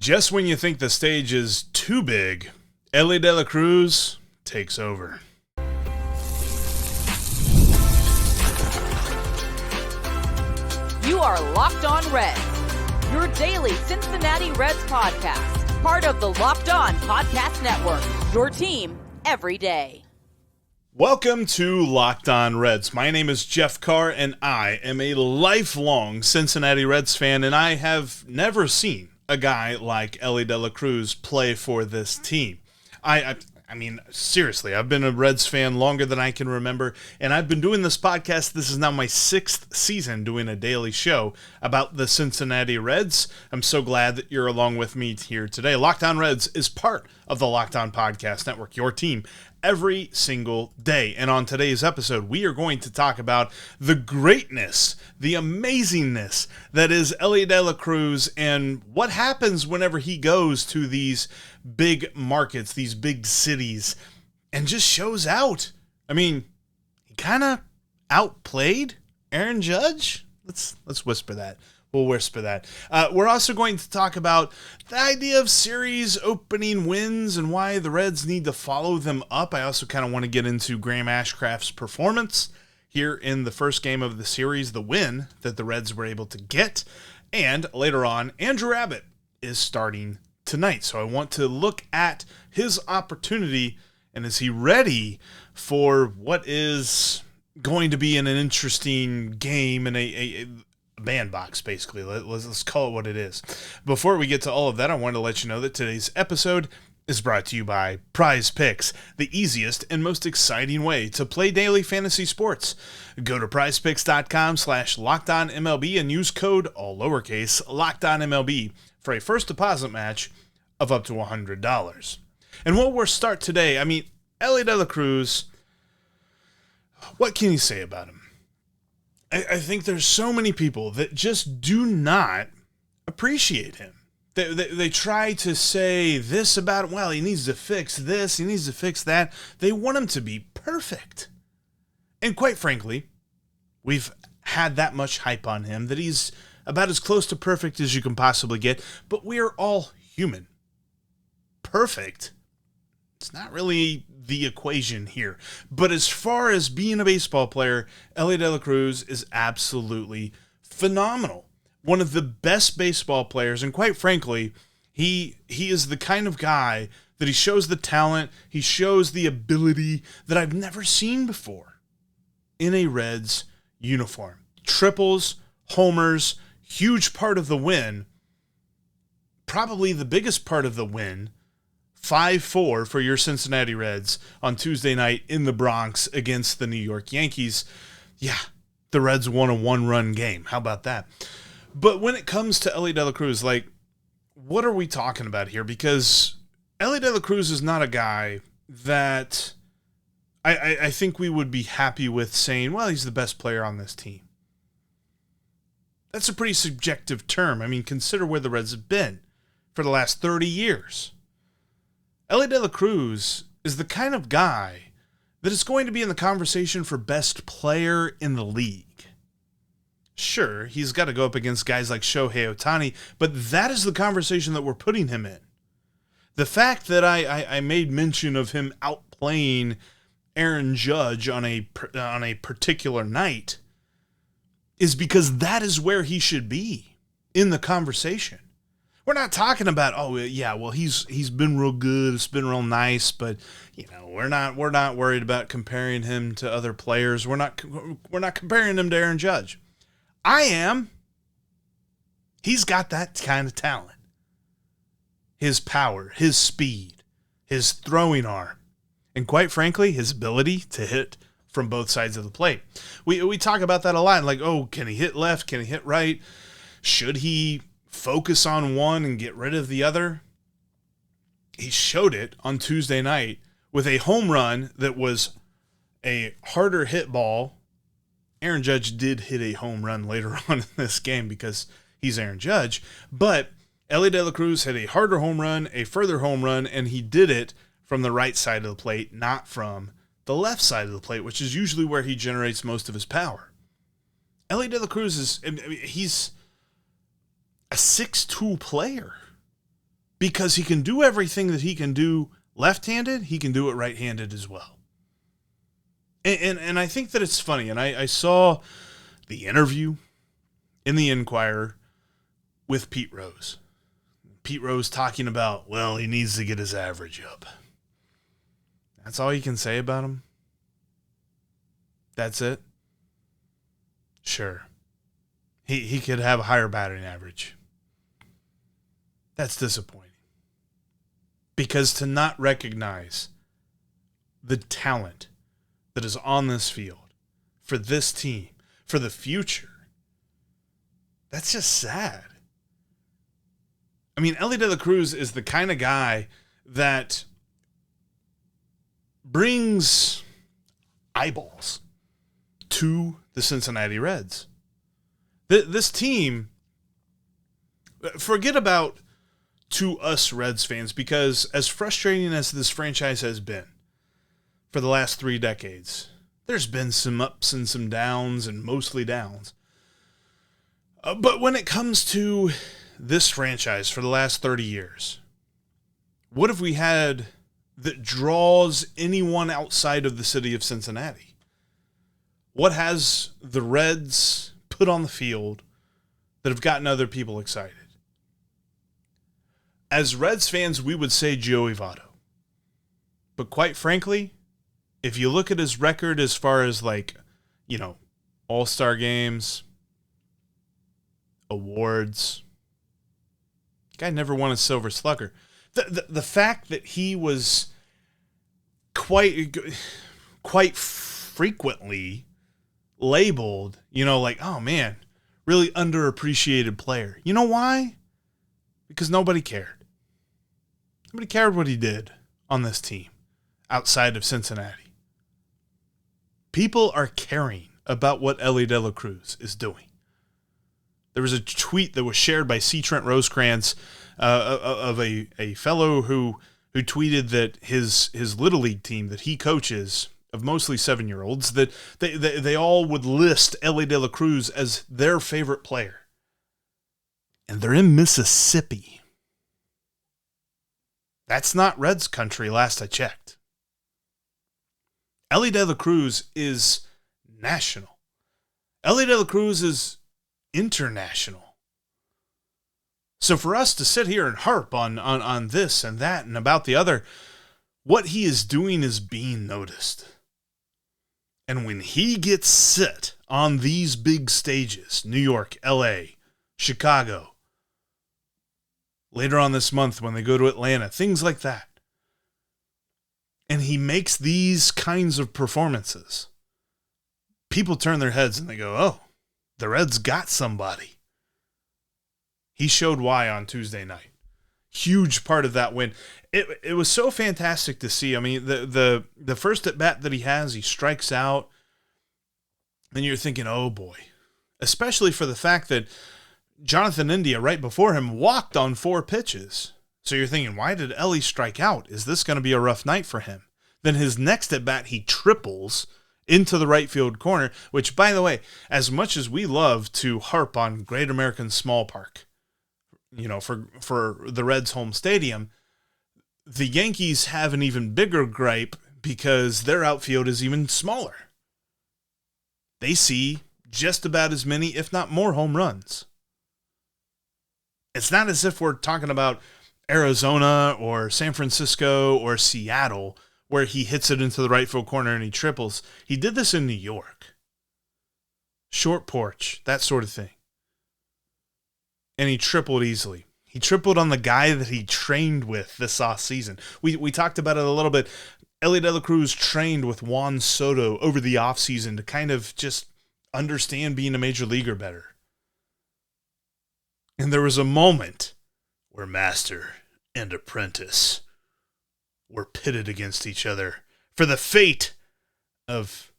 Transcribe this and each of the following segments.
Just when you think the stage is too big, Elly De La Cruz takes over. You are Locked On Reds, your daily Cincinnati Reds podcast, part of the Locked On Podcast Network, your team every day. Welcome to Locked On Reds. My name is Jeff Carr, and I am a lifelong Cincinnati Reds fan, and I have never seen a guy like Elly De La Cruz play for this team. I mean, seriously, I've been a Reds fan longer than I can remember, and I've been doing this podcast. This is now my 6th season doing a daily show about the Cincinnati Reds. I'm so glad that you're along with me here today. Locked On Reds is part of the Locked On Podcast Network, your team every single day. And on today's episode, we are going to talk about the greatness, the amazingness that is Elly De La Cruz and what happens whenever he goes to these big markets, these big cities, and just shows out. I mean, he kind of outplayed Aaron Judge. Let's whisper that. We'll whisper that. We're also going to talk about the idea of series opening wins and why the Reds need to follow them up. I also kind of want to get into Graham Ashcraft's performance here in the first game of the series, the win that the Reds were able to get. And later on, Andrew Abbott is starting tonight. So I want to look at his opportunity, and is he ready for what is going to be an interesting game and a bandbox, basically. Let's call it what it is. Before we get to all of that, I want to let you know that today's episode is brought to you by Prize Picks, the easiest and most exciting way to play daily fantasy sports. Go to prizepicks.com/LockedOnMLB and use code, all lowercase, LockedOnMLB for a first deposit match of up to $100. And what we'll start today, I mean, Elly De La Cruz, what can you say about him? I think there's so many people that just do not appreciate him. They try to say this about him. Well, he needs to fix this. He needs to fix that. They want him to be perfect. And quite frankly, we've had that much hype on him that he's about as close to perfect as you can possibly get. But we are all human. Perfect, it's not really the equation here. But as far as being a baseball player, Elly De La Cruz is absolutely phenomenal. One of the best baseball players, and quite frankly, he is the kind of guy that he shows the talent, he shows the ability that I've never seen before in a Reds uniform. Triples, homers, huge part of the win, probably the biggest part of the win, 5-4 for your Cincinnati Reds on Tuesday night in the Bronx against the New York Yankees. Yeah, the Reds won a one-run game. How about that? But when it comes to Elly De La Cruz, like, what are we talking about here? Because Elly De La Cruz is not a guy that I think we would be happy with saying, well, he's the best player on this team. That's a pretty subjective term. I mean, consider where the Reds have been for the last 30 years. Elly De La Cruz is the kind of guy that is going to be in the conversation for best player in the league. Sure, he's got to go up against guys like Shohei Ohtani, but that is the conversation that we're putting him in. The fact that I made mention of him outplaying Aaron Judge on a particular night is because that is where he should be in the conversation. We're not talking about, oh yeah, well he's been real good, it's been real nice, but you know, we're not worried about comparing him to other players. We're not comparing him to Aaron Judge. I am. He's got that kind of talent. His power, his speed, his throwing arm, and quite frankly, his ability to hit from both sides of the plate. We talk about that a lot, like, oh, can he hit left? Can he hit right? Should he focus on one and get rid of the other? He showed it on Tuesday night with a home run that was a harder hit ball. Aaron Judge did hit a home run later on in this game because he's Aaron Judge, but Elly De La Cruz hit a harder home run, a further home run, and he did it from the right side of the plate, not from the left side of the plate, which is usually where he generates most of his power. Elly De La Cruz he's a 6'2" player. because he can do everything that he can do left-handed, he can do it right-handed as well. And I think that it's funny, and I saw the interview in the Inquirer with Pete Rose. Pete Rose talking about, well, he needs to get his average up. That's all you can say about him? That's it? Sure. He could have a higher batting average. That's disappointing. Because to not recognize the talent that is on this field for this team, for the future, that's just sad. I mean, Elly De La Cruz is the kind of guy that brings eyeballs to the Cincinnati Reds. This team, forget about to us Reds fans, because as frustrating as this franchise has been for the last 3 decades, there's been some ups and some downs, and mostly downs. But when it comes to this franchise for the last 30 years, what have we had that draws anyone outside of the city of Cincinnati? What has the Reds put on the field that have gotten other people excited? As Reds fans, we would say Joey Votto. But quite frankly, if you look at his record as far as all-star games, awards, guy never won a Silver Slugger. The fact that he was quite frequently labeled, oh man, really underappreciated player. You know why? Because nobody cared. Nobody cared what he did on this team outside of Cincinnati. People are caring about what Elly De La Cruz is doing. There was a tweet that was shared by C. Trent Rosecrans of a fellow who tweeted that his Little League team that he coaches, of mostly 7-year-olds, that they all would list Elly De La Cruz as their favorite player. And they're in Mississippi. That's not Reds country, last I checked. Elly De La Cruz is national. Elly De La Cruz is international. So for us to sit here and harp on this and that and about the other, what he is doing is being noticed. And when he gets sit on these big stages, New York, LA, Chicago, later on this month when they go to Atlanta, things like that, and he makes these kinds of performances, people turn their heads and they go, oh, the Reds got somebody. He showed why on Tuesday night. Huge part of that win. It was so fantastic to see. I mean, the first at bat that he has, he strikes out. And you're thinking, oh boy. Especially for the fact that Jonathan India, right before him, walked on 4 pitches. So you're thinking, why did Elly strike out? Is this going to be a rough night for him? Then his next at bat, he triples into the right field corner, which, by the way, as much as we love to harp on Great American Small Park, for the Reds' home stadium, the Yankees have an even bigger gripe because their outfield is even smaller. They see just about as many, if not more, home runs. It's not as if we're talking about Arizona or San Francisco or Seattle where he hits it into the right field corner and he triples. He did this in New York. Short porch, that sort of thing. And he tripled easily. He tripled on the guy that he trained with this offseason. We talked about it a little bit. Elly De La Cruz trained with Juan Soto over the offseason to kind of just understand being a major leaguer better. And there was a moment where master and apprentice were pitted against each other for the fate of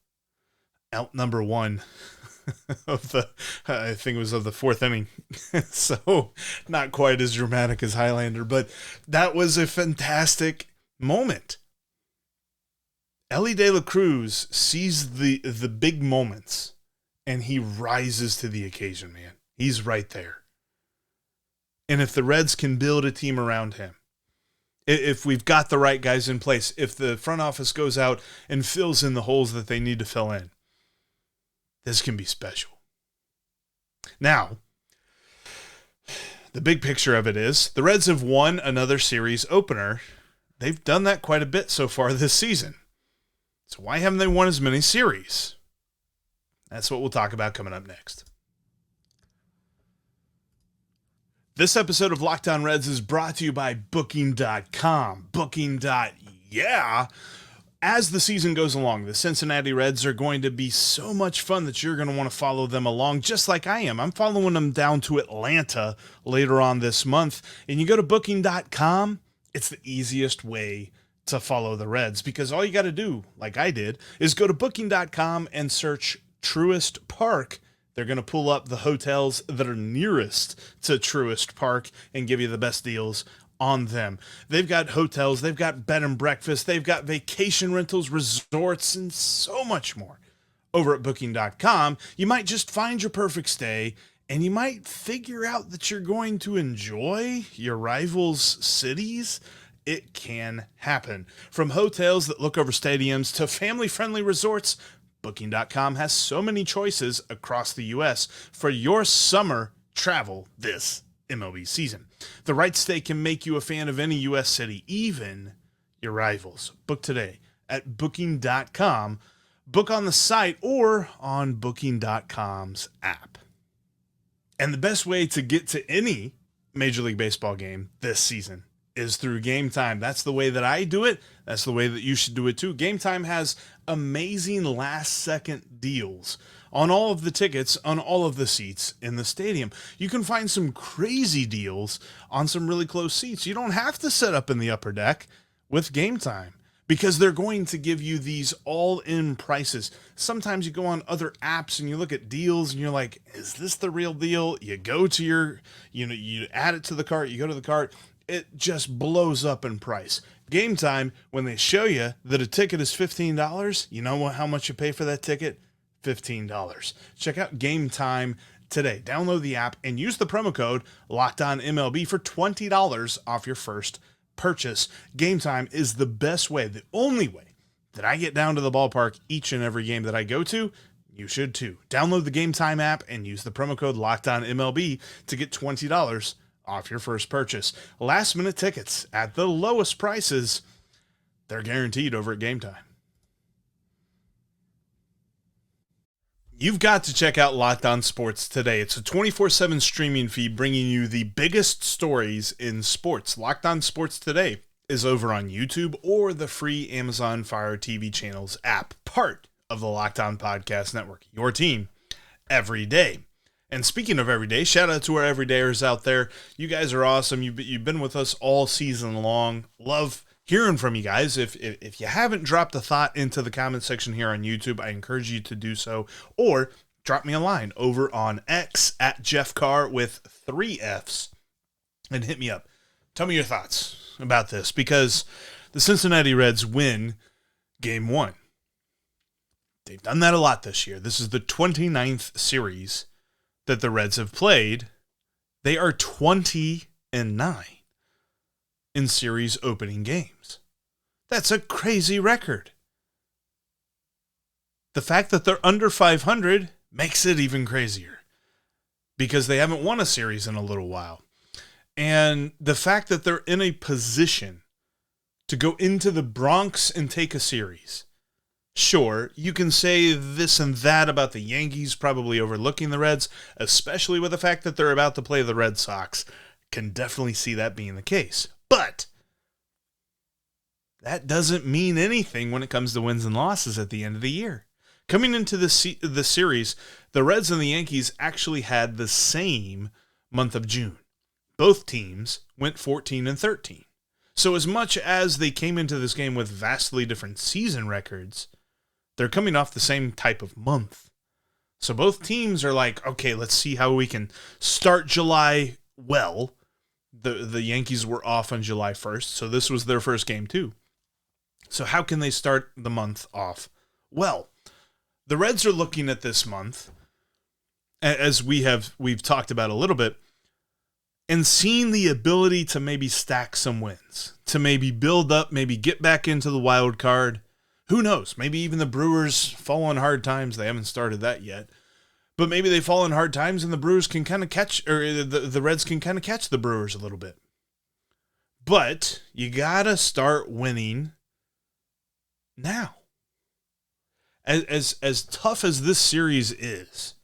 out number 1 of the, I think it was of the 4th inning. So not quite as dramatic as Highlander, but that was a fantastic moment. Elly De La Cruz sees the big moments and he rises to the occasion, man. He's right there. And if the Reds can build a team around him, If we've got the right guys in place, if the front office goes out and fills in the holes that they need to fill in, this can be special. Now, the big picture of it is the Reds have won another series opener. They've done that quite a bit so far this season. So why haven't they won as many series? That's what we'll talk about coming up next. This episode of Locked On Reds is brought to you by Booking.com. Booking.yeah. As the season goes along, the Cincinnati Reds are going to be so much fun that you're going to want to follow them along just like I am. I'm following them down to Atlanta later on this month. And you go to Booking.com, it's the easiest way to follow the Reds because all you got to do, like I did, is go to Booking.com and search Truist Park. They're going to pull up the hotels that are nearest to Truist Park and give you the best deals on them. They've got hotels, they've got bed and breakfast, they've got vacation rentals, resorts, and so much more. Over at Booking.com, you might just find your perfect stay, and you might figure out that you're going to enjoy your rivals' cities. It can happen. From hotels that look over stadiums to family-friendly resorts, Booking.com has so many choices across the U.S. for your summer travel this MLB season. The right stay can make you a fan of any U.S. city, even your rivals. Book today at Booking.com. Book on the site or on Booking.com's app. And the best way to get to any Major League Baseball game this season is through Game Time. That's the way that I do it. That's the way that you should do it too. Game Time has amazing last-second deals on all of the tickets, on all of the seats in the stadium. You can find some crazy deals on some really close seats. You don't have to set up in the upper deck with Game Time because they're going to give you these all-in prices. Sometimes you go on other apps and you look at deals and you're like, is this the real deal? You go to you add it to the cart, you go to the cart, it just blows up in price. Game Time, when they show you that a ticket is $15, you know how much you pay for that ticket? $15. Check out Game Time today. Download the app and use the promo code LOCKEDONMLB for $20 off your first purchase. Game Time is the best way, the only way that I get down to the ballpark each and every game that I go to. You should too. Download the Game Time app and use the promo code LOCKEDONMLB to get $20 off your first purchase. Last minute tickets at the lowest prices. They're guaranteed over at Game Time. You've got to check out Locked On Sports today. It's a 24/7 streaming feed bringing you the biggest stories in sports. Locked On Sports Today is over on YouTube or the free Amazon Fire TV channels app, part of the Locked On Podcast Network. Your team every day. And speaking of every day, shout out to our everydayers out there. You guys are awesome. You've been with us all season long. Love hearing from you guys. If you haven't dropped a thought into the comment section here on YouTube, I encourage you to do so. Or drop me a line over on X at Jeff Carr with 3 Fs and hit me up. Tell me your thoughts about this because the Cincinnati Reds win Game 1. They've done that a lot this year. This is the 29th series that the Reds have played. They are 20-9 in series opening games. That's a crazy record. The fact that they're under 500 makes it even crazier because they haven't won a series in a little while. And the fact that they're in a position to go into the Bronx and take a series. Sure, you can say this and that about the Yankees probably overlooking the Reds, especially with the fact that they're about to play the Red Sox. Can definitely see that being the case. But that doesn't mean anything when it comes to wins and losses at the end of the year. Coming into the series, the Reds and the Yankees actually had the same month of June. Both teams went 14-13. So as much as they came into this game with vastly different season records, they're coming off the same type of month. So both teams are like, okay, let's see how we can start July well. The Yankees were off on July 1st, so this was their first game too. So how can they start the month off well? The Reds are looking at this month, as we've talked about a little bit, and seeing the ability to maybe stack some wins, to maybe build up, maybe get back into the wild card. Who knows? Maybe even the Brewers fall on hard times. They haven't started that yet. But maybe they fall in hard times and the Brewers can kind of catch, or the Reds can kind of catch the Brewers a little bit. But you got to start winning now. As tough as this series is,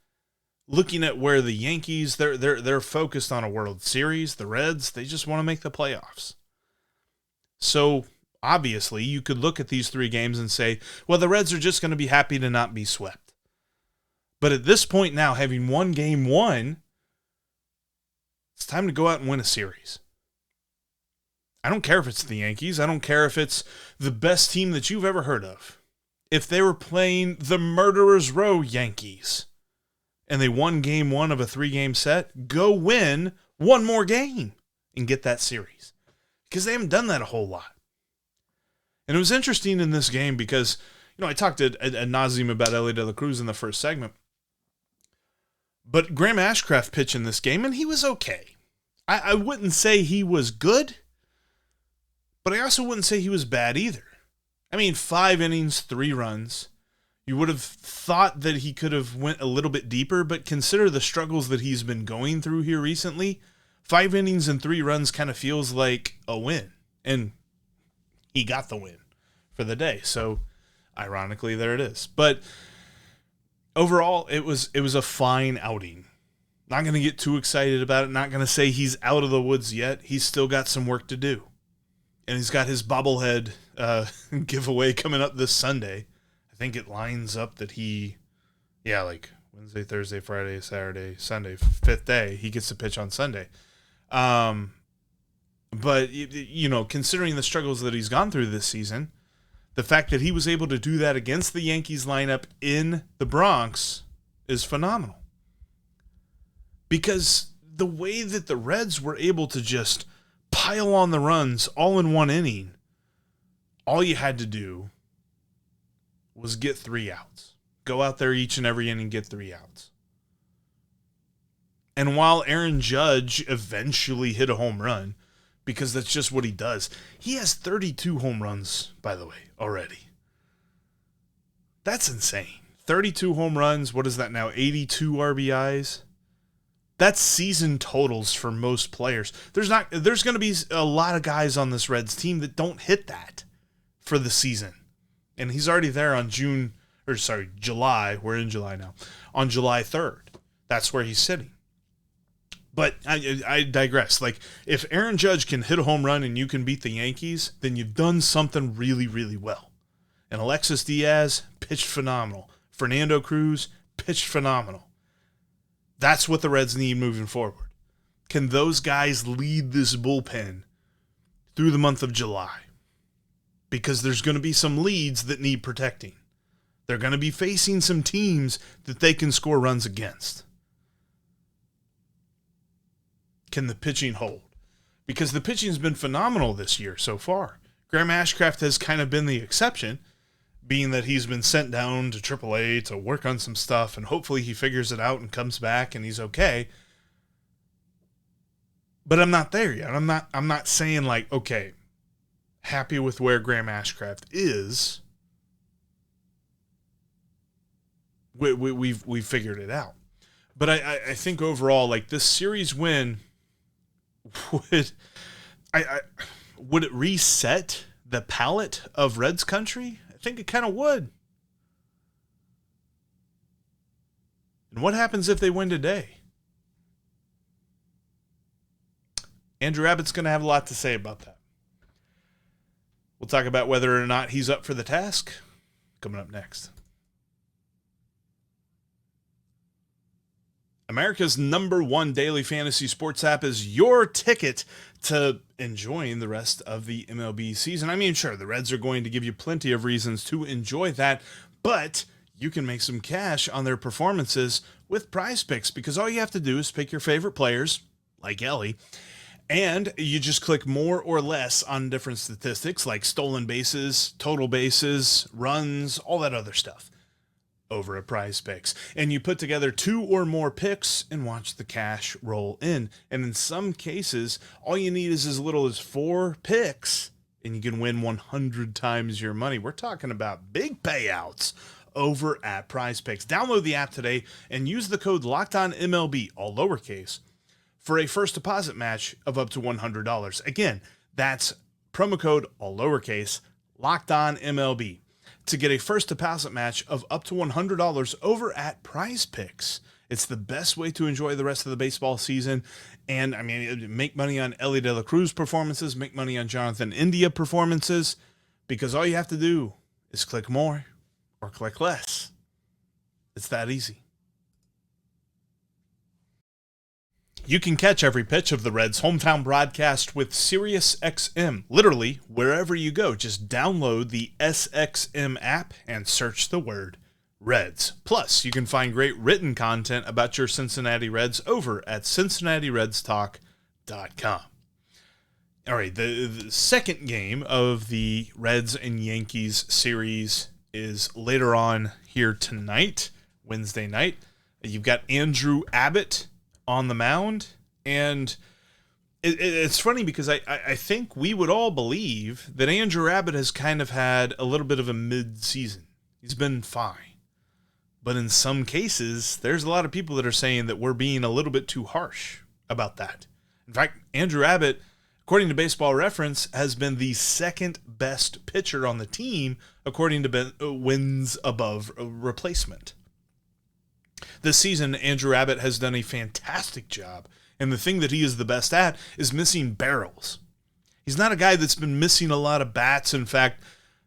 looking at where the Yankees, they're focused on a World Series. The Reds, they just want to make the playoffs. So obviously you could look at these 3 games and say, well, the Reds are just going to be happy to not be swept. But at this point now, having won game 1, it's time to go out and win a series. I don't care if it's the Yankees. I don't care if it's the best team that you've ever heard of. If they were playing the Murderers Row Yankees and they won game 1 of a 3-game set, go win one more game and get that series. Because they haven't done that a whole lot. And it was interesting in this game because, I talked ad nauseum about Elly De La Cruz in the first segment. But Graham Ashcraft pitched in this game, and he was okay. I wouldn't say he was good, but I also wouldn't say he was bad either. 5 innings, 3 runs. You would have thought that he could have went a little bit deeper, but consider the struggles that he's been going through here recently. 5 innings and 3 runs kind of feels like a win. And he got the win for the day. So, ironically, there it is. But overall, it was a fine outing. Not going to get too excited about it. Not going to say he's out of the woods yet. He's still got some work to do. And he's got his bobblehead giveaway coming up this Sunday. I think it lines up that Wednesday, Thursday, Friday, Saturday, Sunday, 5th day, he gets to pitch on Sunday. But, considering the struggles that he's gone through this season, the fact that he was able to do that against the Yankees lineup in the Bronx is phenomenal. Because the way that the Reds were able to just pile on the runs all in one inning, all you had to do was get 3 outs. Go out there each and every inning, get 3 outs. And while Aaron Judge eventually hit a home run, because that's just what he does, he has 32 home runs, by the way, already. That's insane. 32 home runs, what is that now, 82 RBIs? That's season totals for most players. There's going to be a lot of guys on this Reds team that don't hit that for the season. And he's already there on July. We're in July now. On July 3rd. That's where he's sitting. But I digress. If Aaron Judge can hit a home run and you can beat the Yankees, then you've done something really, really well. And Alexis Diaz pitched phenomenal. Fernando Cruz pitched phenomenal. That's what the Reds need moving forward. Can those guys lead this bullpen through the month of July? Because there's going to be some leads that need protecting. They're going to be facing some teams that they can score runs against. Can the pitching hold? Because the pitching's been phenomenal this year so far. Graham Ashcraft has kind of been the exception, being that he's been sent down to AAA to work on some stuff, and hopefully he figures it out and comes back and he's okay. But I'm not there yet. I'm not saying okay, happy with where Graham Ashcraft is. We've figured it out. But I think overall, this series win would it reset the palette of Reds country? I think it kind of would. And what happens if they win today? Andrew Abbott's going to have a lot to say about that. We'll talk about whether or not he's up for the task coming up next. America's #1 daily fantasy sports app is your ticket to enjoying the rest of the MLB season. Sure, the Reds are going to give you plenty of reasons to enjoy that, but you can make some cash on their performances with Prize Picks, because all you have to do is pick your favorite players, like Elly, and you just click more or less on different statistics like stolen bases, total bases, runs, all that other stuff. over at Prize Picks. And you put together 2 or more picks and watch the cash roll in. And in some cases, all you need is as little as 4 picks and you can win 100 times your money. We're talking about big payouts over at Prize Picks. Download the app today and use the code LOCKEDONMLB, all lowercase, for a first deposit match of up to $100. Again, that's promo code, all lowercase, LOCKEDONMLB, to get a first deposit match of up to $100 over at Prize Picks. It's the best way to enjoy the rest of the baseball season. And, I mean, make money on Elly De La Cruz performances, make money on Jonathan India performances, because all you have to do is click more or click less. It's that easy. You can catch every pitch of the Reds' hometown broadcast with SiriusXM, literally wherever you go. Just download the SXM app and search the word Reds. Plus, you can find great written content about your Cincinnati Reds over at CincinnatiRedsTalk.com. All right, the second game of the Reds and Yankees series is later on here tonight, Wednesday night. You've got Andrew Abbott on the mound, and it's funny because I think we would all believe that Andrew Abbott has kind of had a little bit of a mid-season. He's been fine. But in some cases, there's a lot of people that are saying that we're being a little bit too harsh about that. In fact, Andrew Abbott, according to Baseball Reference, has been the second best pitcher on the team, according to wins above replacement. This season, Andrew Abbott has done a fantastic job, and the thing that he is the best at is missing barrels. He's not a guy that's been missing a lot of bats. In fact,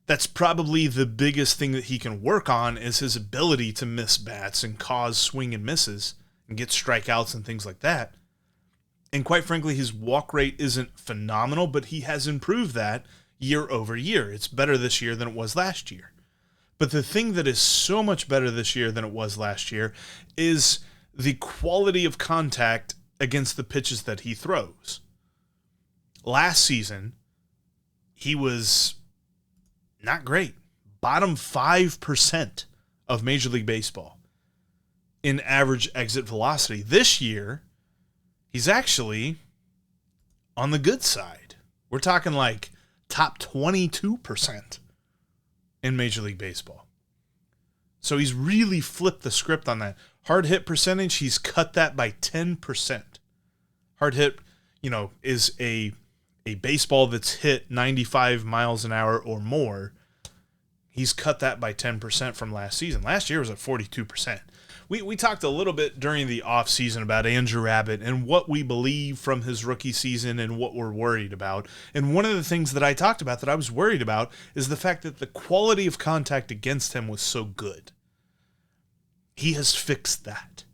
that's probably the biggest thing that he can work on is his ability to miss bats and cause swing and misses and get strikeouts and things like that. And quite frankly, his walk rate isn't phenomenal, but he has improved that year over year. It's better this year than it was last year. But the thing that is so much better this year than it was last year is the quality of contact against the pitches that he throws. Last season, he was not great. Bottom 5% of Major League Baseball in average exit velocity. This year, he's actually on the good side. We're talking like top 22% in Major League Baseball. So he's really flipped the script on that. Hard hit percentage, he's cut that by 10%. Hard hit, is a baseball that's hit 95 miles an hour or more. He's cut that by 10% from last season. Last year was at 42%. We talked a little bit during the offseason about Andrew Abbott and what we believe from his rookie season and what we're worried about. And one of the things that I talked about that I was worried about is the fact that the quality of contact against him was so good. He has fixed that.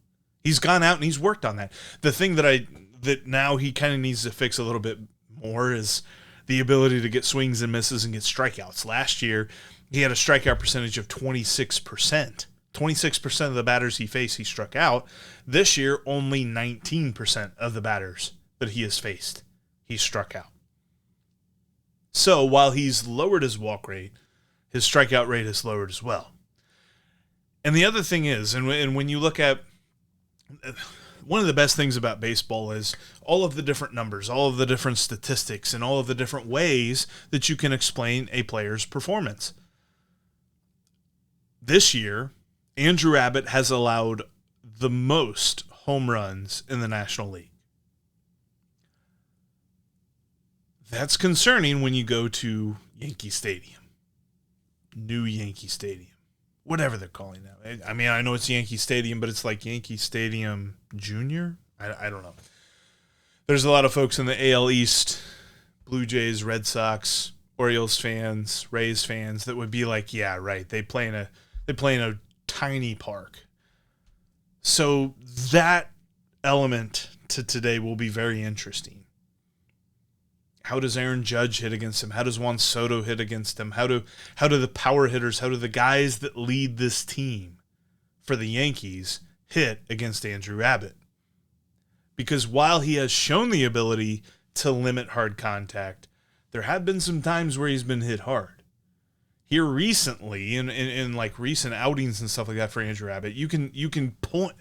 He's gone out and he's worked on that. The thing that now he kind of needs to fix a little bit more is the ability to get swings and misses and get strikeouts. Last year, he had a strikeout percentage of 26%. 26% of the batters he faced, he struck out. This year, only 19% of the batters that he has faced, he struck out. So while he's lowered his walk rate, his strikeout rate is lowered as well. And the other thing is, and when you look at, one of the best things about baseball is all of the different numbers, all of the different statistics, and all of the different ways that you can explain a player's performance. This year, Andrew Abbott has allowed the most home runs in the National League. That's concerning when you go to Yankee Stadium, new Yankee Stadium, whatever they're calling that. I mean, I know it's Yankee Stadium, but it's like Yankee Stadium Junior. I don't know. There's a lot of folks in the AL East, Blue Jays, Red Sox, Orioles fans, Rays fans that would be like, yeah, right. They play in a tiny park. So that element to today will be very interesting. How does Aaron Judge hit against him? How does Juan Soto hit against him? How do the power hitters, how do the guys that lead this team for the Yankees hit against Andrew Abbott? Because while he has shown the ability to limit hard contact, there have been some times where he's been hit hard. here recently in like recent outings and stuff like that for Andrew Abbott, you can point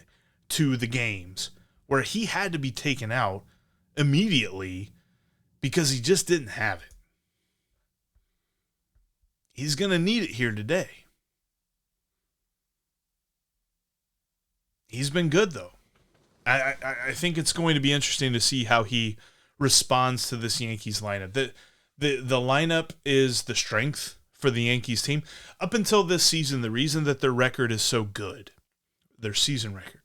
to the games where he had to be taken out immediately because he just didn't have it. He's going to need it here today. He's been good, though. I think it's going to be interesting to see how he responds to this Yankees lineup. The lineup is the strength for the Yankees team. Up until this season, the reason that their record is so good, their season record,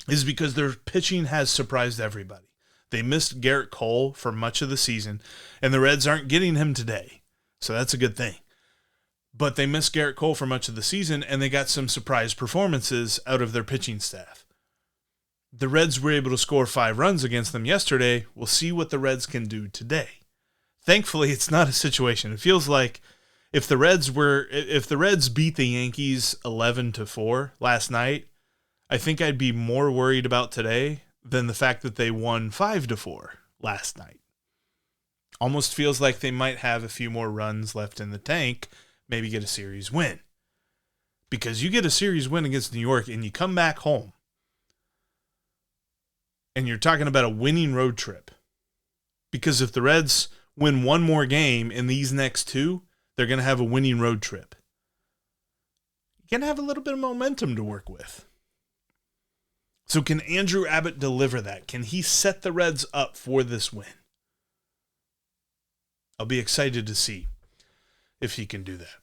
is because their pitching has surprised everybody. They missed Garrett Cole for much of the season, and the Reds aren't getting him today, so that's a good thing. But they missed Garrett Cole for much of the season, and they got some surprise performances out of their pitching staff. The Reds were able to score 5 runs against them yesterday. We'll see what the Reds can do today. Thankfully, it's not a situation. It feels like if the Reds beat the Yankees 11-4 last night, I think I'd be more worried about today than the fact that they won 5-4 last night. Almost feels like they might have a few more runs left in the tank, maybe get a series win. Because you get a series win against New York and you come back home and you're talking about a winning road trip. Because if the Reds win one more game in these next 2, they're going to have a winning road trip. You're going to have a little bit of momentum to work with. So can Andrew Abbott deliver that? Can he set the Reds up for this win? I'll be excited to see if he can do that.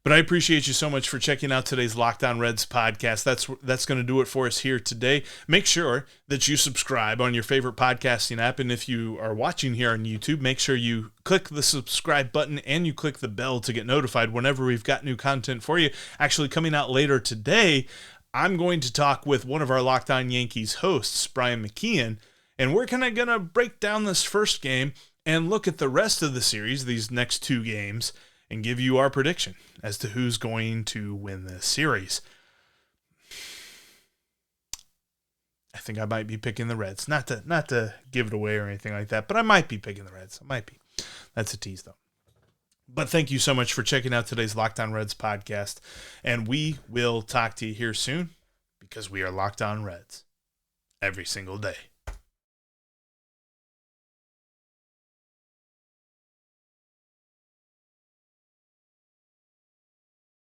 But I appreciate you so much for checking out today's Locked On Reds podcast. That's going to do it for us here today. Make sure that you subscribe on your favorite podcasting app. And if you are watching here on YouTube, make sure you click the subscribe button and you click the bell to get notified whenever we've got new content for you. Actually, coming out later today, I'm going to talk with one of our Locked On Yankees hosts, Brian McKeon, and we're kind of going to break down this first game and look at the rest of the series, these next 2 games, and give you our prediction as to who's going to win this series. I think I might be picking the Reds. Not to give it away or anything like that, but I might be picking the Reds. I might be. That's a tease, though. But thank you so much for checking out today's Locked On Reds podcast, and we will talk to you here soon because we are Locked On Reds every single day.